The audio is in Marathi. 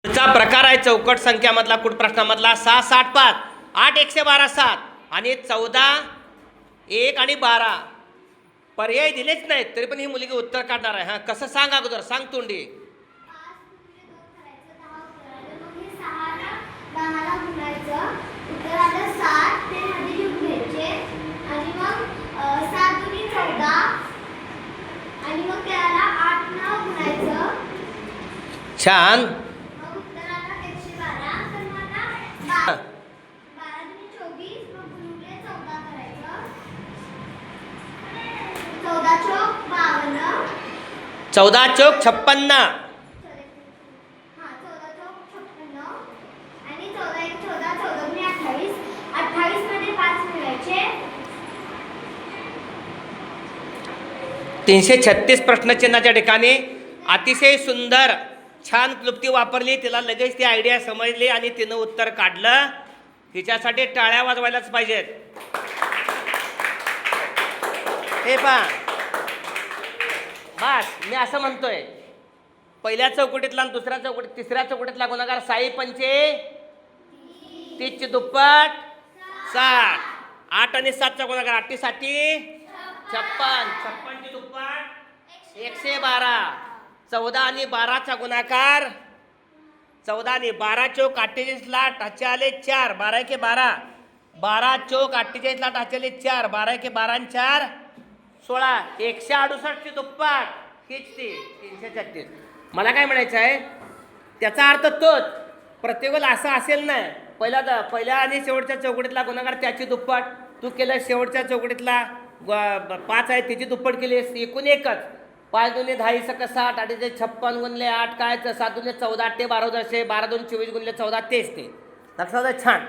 पुढचा प्रकार आहे चौकट संख्यामधला कूट प्रश्नामधला 6, 7, 5, 8, 112, 7 आणि 14, 1 आणि 12 पर्याय दिलेच नाहीत तरी पण ही मुलगी उत्तर काढणार आहे. हा कसं सांग अगोदर सांग तोंडी. छान. चौदा चौक 56. आणि 14 1 14 14 गुणे 28 28 मध्ये 5 मिळायचे. 336 प्रश्नचिन्हाच्या ठिकाणी अतिशय सुंदर छान क्लुप्ती वापरली. तिला लगेच ती आयडिया समजली आणि तिनं उत्तर काढलं. हिच्यासाठी टाळ्या वाजवायलाच पाहिजेत. हे पहा बस मी असं म्हणतोय पहिल्या चौकटीतला आणि दुसऱ्या चौकटीत तिसऱ्या चौकटीतला गुणाकार 6 पंचे 30 ची दुप्पट 60. 8 आणि 7 चा गुणाकार 8 7 56 56 ची दुप्पट 112. 14 आणि 12 चा गुणाकार 14 आणि 12 चौक 48 ला टाचे आले 4 12 के 12 12 चौक 48 ला टाचे आले 4 12 के 12 आणि 4 16 168 ची दुप्पट हीच ती 336. मला काय म्हणायचं आहे त्याचा अर्थ तोच प्रत्येक वेळेला असं असेल नाही. पहिल्या आणि शेवटच्या चौकटीतला गुणाकार त्याची दुप्पट तू केलं. शेवटच्या चौकटीतला 5 आहे त्याची दुप्पट केली. एकूण एकच 5 दुने 10 सक 60 8 56 गुणले 8 काय 7 दुने 14 8 ते 12 12 2 24 गुणले 14 तेच ते लक्षात छान.